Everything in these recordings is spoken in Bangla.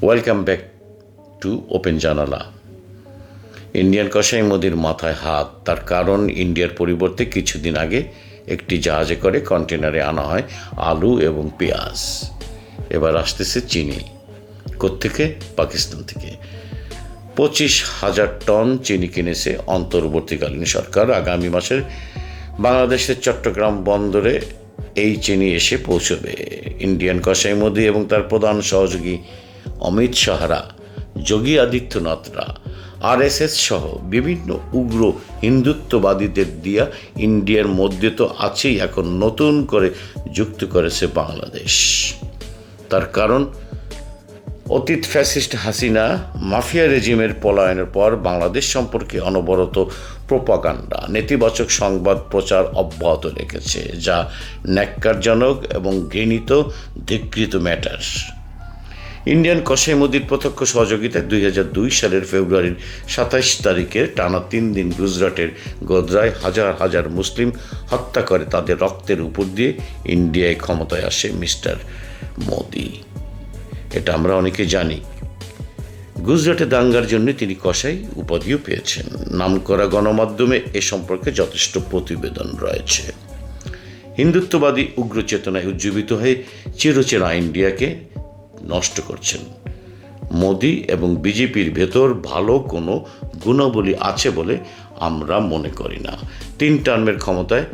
ওয়েলকাম ব্যাক টু ওপেন জানালা। ইন্ডিয়ান কসাই মোদির মাথায় হাত। তার কারণ, ইন্ডিয়ার পরিবর্তে কিছুদিন আগে একটি জাহাজে করে কন্টেনারে আনা হয় আলু এবং পেঁয়াজ। এবার আসতেছে চিনি। কোত্থেকে? পাকিস্তান থেকে 25,000 টন চিনি কিনেছে অন্তর্বর্তীকালীন সরকার। আগামী মাসের বাংলাদেশের চট্টগ্রাম বন্দরে এই চিনি এসে পৌঁছবে। ইন্ডিয়ান কসাই মোদি এবং তার প্রধান সহযোগী অমিত শাহরা, যোগী আদিত্যনাথরা, RSS সহ বিভিন্ন উগ্র হিন্দুত্ববাদীদের দিয়া ইন্ডিয়ার মধ্যে তো আছেই, এখন নতুন করে যুক্ত করেছে বাংলাদেশ। তার কারণ, অতীত ফ্যাসিস্ট হাসিনা মাফিয়া রেজিমের পলায়নের পর বাংলাদেশ সম্পর্কে অনবরত প্রোপাগান্ডা, নেতিবাচক সংবাদ প্রচার অব্যাহত রেখেছে, যা ন্যাক্কারজনক এবং ঘৃণিত ধিকৃত ম্যাটার। ইন্ডিয়ান কসাই মোদির প্রত্যক্ষ সহযোগিতায় 2002 সালের ফেব্রুয়ারির 27 তারিখে টানা 3 দিন গুজরাটের গোধরায় হাজার হাজার মুসলিম হত্যা করে তাদের রক্তের উপর দিয়ে ইন্ডিয়ায় ক্ষমতায় আসে মিস্টার মোদি। এটা আমরা অনেকে জানি। গুজরাটে দাঙ্গার জন্য তিনি কসাই উপাধিও পেয়েছেন। নামকরা গণমাধ্যমে এ সম্পর্কে যথেষ্ট প্রতিবেদন রয়েছে। হিন্দুত্ববাদী উগ্র চেতনায় উজ্জীবিত হয়ে চিরচেনা ইন্ডিয়াকে নষ্ট করছেন মোদি এবং বিজেপির ভেতর ভালো কোনো গুণাবলী আছে বলে আমরা মনে করি না। 3 টার্মের ক্ষমতায়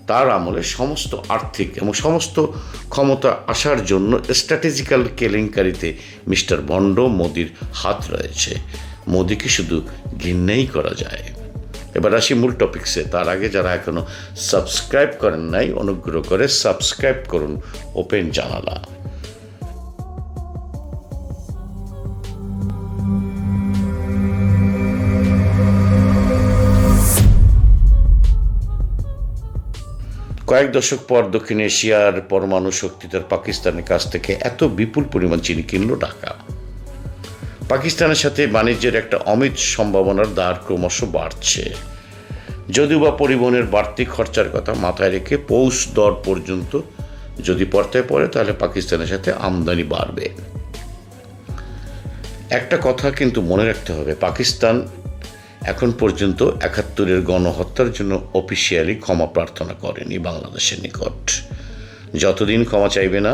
তার আমলে সমস্ত আর্থিক এবং সমস্ত ক্ষমতা আসার জন্য স্ট্র্যাটেজিক্যাল কেলেঙ্কারিতে মিস্টার ভণ্ড মোদির হাত রয়েছে। মোদিকে শুধু ঘৃণাই করা যায়। এবার আসি মূল টপিকসে। তার আগে যারা এখনো সাবস্ক্রাইব করেন নাই, অনুগ্রহ করে সাবস্ক্রাইব করুন ওপেন জানালা। কয়েক দশক পর দক্ষিণ এশিয়ার পরমাণু শক্তিধর পাকিস্তানের কাছ থেকে এত বিপুল পরিমাণ চিনি কিনল ঢাকা। পাকিস্তানের সাথে বাণিজ্যের একটা অমিত সম্ভাবনার দ্বার ক্রমশ বাড়ছে। যদিও বা পরিবহনের বাড়তি খরচার কথা মাথায় রেখে পৌষ দর পর্যন্ত যদি পর্তায় পড়ে, তাহলে পাকিস্তানের সাথে আমদানি বাড়বে। একটা কথা কিন্তু মনে রাখতে হবে, পাকিস্তান এখন পর্যন্ত 71-এর গণহত্যার জন্য অফিসিয়ালি ক্ষমা প্রার্থনা করেনি বাংলাদেশের নিকট। যতদিন ক্ষমা চাইবে না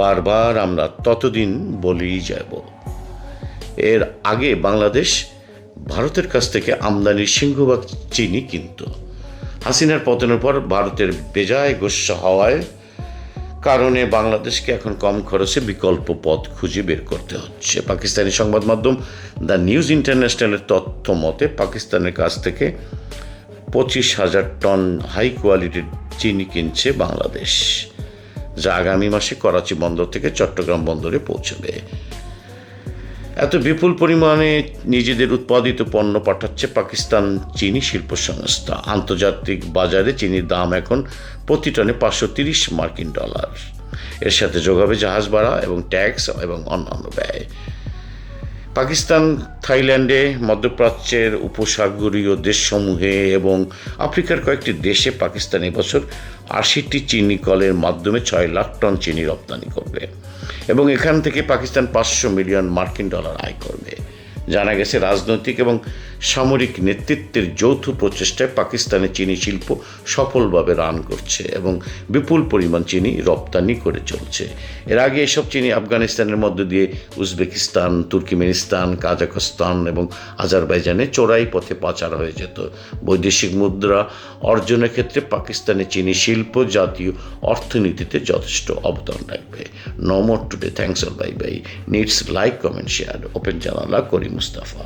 বারবার, আমরা ততদিন বলেই যাব। এর আগে বাংলাদেশ ভারতের কাছ থেকে আমদানির সিংহভাগ চিনি কিনত। হাসিনার পতনের পর ভারতের বেজায় গোস্বা হওয়ায় কারণে বাংলাদেশকে এখন কম খরচে বিকল্প পথ খুঁজে বের করতে হচ্ছে। পাকিস্তানি সংবাদ মাধ্যম দ্য নিউজ ইন্টারন্যাশনালের তথ্য মতে পাকিস্তানের কাছ থেকে 25,000 টন হাই কোয়ালিটির চিনি কিনছে বাংলাদেশ, যা আগামী মাসে করাচি বন্দর থেকে চট্টগ্রাম বন্দরে পৌঁছবে। এত বিপুল পরিমাণে নিজেদের উৎপাদিত পণ্য পাঠাচ্ছে পাকিস্তান চিনি শিল্প সংস্থা। আন্তর্জাতিক বাজারে চিনির দাম এখন প্রতি টনে $530। এর সাথে যোগ হবে জাহাজ ভাড়া এবং ট্যাক্স এবং অন্যান্য ব্যয়। পাকিস্তান, থাইল্যান্ডে, মধ্যপ্রাচ্যের উপসাগরীয় দেশসমূহে এবং আফ্রিকার কয়েকটি দেশে পাকিস্তান এবছর 80টি চিনি কলের মাধ্যমে 6 লাখ টন চিনি রপ্তানি করবে এবং এখান থেকে পাকিস্তান $500 মিলিয়ন আয় করবে। জানা গেছে, রাজনৈতিক এবং সামরিক নেতৃত্বের যৌথ প্রচেষ্টায় পাকিস্তানের চিনি শিল্প সফলভাবে রান করছে এবং বিপুল পরিমাণ চিনি রপ্তানি করে চলছে। এর আগে এসব চিনি আফগানিস্তানের মধ্য দিয়ে উজবেকিস্তান, তুর্কমেনিস্তান, কাজাখস্তান এবং আজারবাইজানে চোরাই পথে পাচার হয়ে যেত। বৈদেশিক মুদ্রা অর্জনের ক্ষেত্রে পাকিস্তানের চিনি শিল্প জাতীয় অর্থনীতিতে যথেষ্ট অবদান রাখবে। No more today, thanks all, bye bye. Needs like, comment, share. Open জানালা, করিম মুস্তাফা।